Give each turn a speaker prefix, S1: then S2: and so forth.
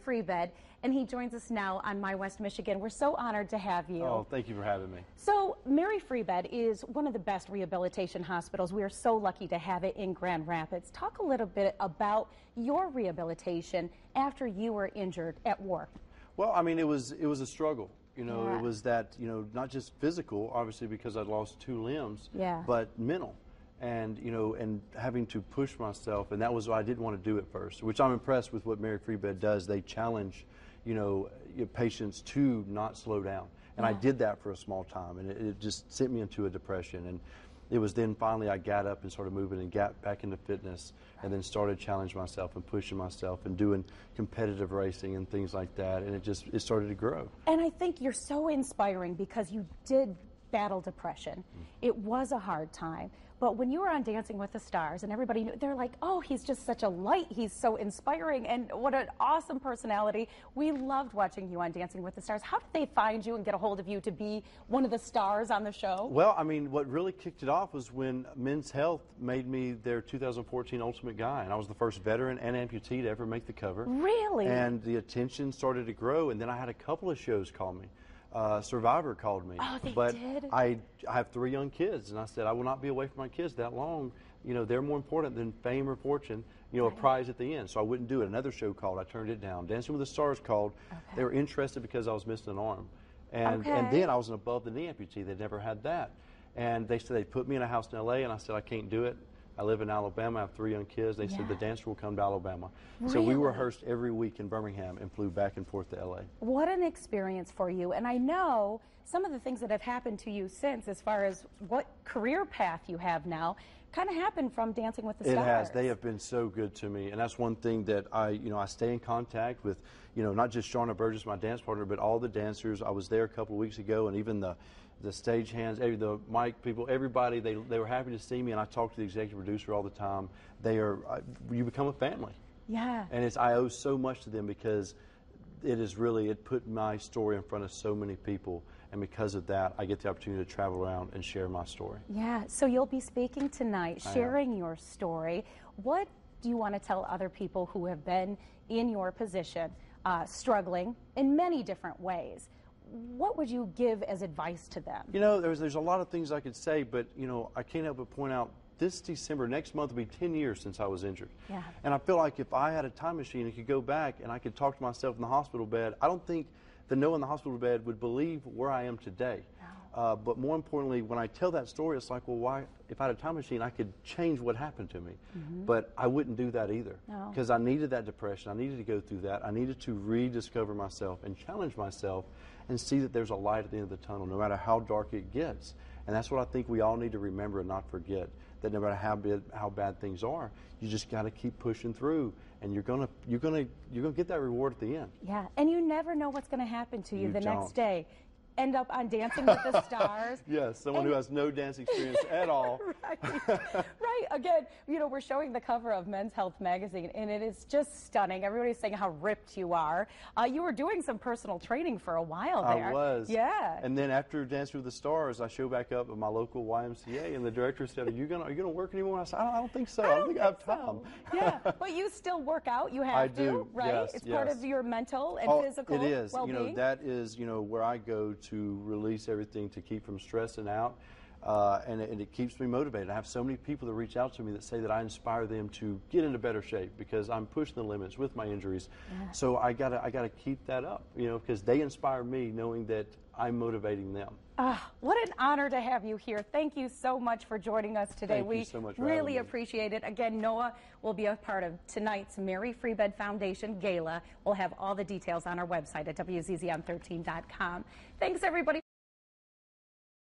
S1: Freebed, and he joins us now on My West Michigan. We're so honored to have you.
S2: Oh, thank you for having me.
S1: So, Mary Freebed is one of the best rehabilitation hospitals. We are so lucky to have it in Grand Rapids. Talk a little bit about your rehabilitation after you were injured at work.
S2: Well, I mean, it was a struggle. You know,
S1: Yeah.
S2: It was that, not just physical, obviously, because I'd lost 2 limbs,
S1: Yeah.
S2: but mental. And, and having to push myself, and that was what I didn't want to do at first, which I'm impressed with what Mary Freebed does. They challenge, your patients to not slow down. And I did that for a small time, and it just sent me into a depression. And it was then finally I got up and started moving and got back into fitness, and then started challenging myself and pushing myself and doing competitive racing and things like that. And it started to grow.
S1: And I think you're so inspiring because you did battle depression. It was a hard time. But when you were on Dancing with the Stars and everybody knew, they're like, oh, he's just such a light. He's so inspiring. And what an awesome personality. We loved watching you on Dancing with the Stars. How did they find you and get a hold of you to be one of the stars on the show?
S2: Well, I mean, what really kicked it off was when Men's Health made me their 2014 Ultimate Guy. And I was the first veteran and amputee to ever make the cover.
S1: Really?
S2: And the attention started to grow. And then I had a couple of shows call me. Survivor called me.
S1: Oh, they
S2: but
S1: did?
S2: I have 3 young kids, and I said I will not be away from my kids that long. They're more important than fame or fortune, a prize at the end. So I wouldn't do it. Another show called, I turned it down. Dancing with the Stars called.
S1: Okay.
S2: They were interested because I was missing an arm. And then I was an above the knee amputee. They'd never had that. And they said they'd put me in a house in LA, and I said I can't do it. I live in Alabama. I have 3 young kids. They said the dancer will come to Alabama.
S1: Really?
S2: So we rehearsed every week in Birmingham and flew back and forth to LA.
S1: What an experience for you. And I know some of the things that have happened to you since, as far as what career path you have now, kind of happened from Dancing with the Stars.
S2: It has. They have been so good to me. And that's one thing that I stay in contact with, not just Shauna Burgess, my dance partner, but all the dancers. I was there a couple of weeks ago, and even the stage hands, the mic people, everybody, they were happy to see me, and I talk to the executive producer all the time. You become a family.
S1: Yeah.
S2: And I owe so much to them because it put my story in front of so many people, and because of that, I get the opportunity to travel around and share my story.
S1: Yeah, so you'll be speaking tonight, sharing your story. What do you want to tell other people who have been in your position, struggling in many different ways? What would you give as advice to them?
S2: There's a lot of things I could say, but, I can't help but point out this December, next month, will be 10 years since I was injured.
S1: Yeah.
S2: And I feel like if I had a time machine and could go back and I could talk to myself in the hospital bed, I don't think the Noah in the hospital bed would believe where I am today. No. But more importantly, when I tell that story, it's like, well, why? If I had a time machine, I could change what happened to me. But I wouldn't do that either. Because I needed that depression. I needed to go through that. I needed to rediscover myself and challenge myself and see that there's a light at the end of the tunnel, no matter how dark it gets. And that's what I think we all need to remember and not forget, that no matter how bad things are, you just got to keep pushing through, and you're gonna get that reward at the end.
S1: Yeah, and you never know what's going to happen to you the next day. End up on Dancing with the Stars.
S2: Yes, someone who has no dance experience at all.
S1: Right. Again, we're showing the cover of Men's Health magazine, and it is just stunning. Everybody's saying how ripped you are. You were doing some personal training for a while there.
S2: I was.
S1: Yeah.
S2: And then after Dancing with the Stars, I show back up at my local YMCA, and the director said, are you gonna work anymore? I said, I don't think so. I don't think I have time.
S1: Yeah, but you still work out. You have to, right?
S2: Yes,
S1: it's part of your mental and physical well-being.
S2: It is. That is, where I go to release everything, to keep from stressing out, and it keeps me motivated. I have so many people that reach out to me that say that I inspire them to get into better shape because I'm pushing the limits with my injuries. Yeah. So I gotta keep that up, because they inspire me knowing that I'm motivating them.
S1: What an honor to have you here. Thank you so much for joining us today.
S2: Thank you so much for
S1: really
S2: having me.
S1: appreciate it. Again, Noah will be a part of tonight's Mary Freebed Foundation Gala. We'll have all the details on our website at WZZM13.com. Thanks, everybody.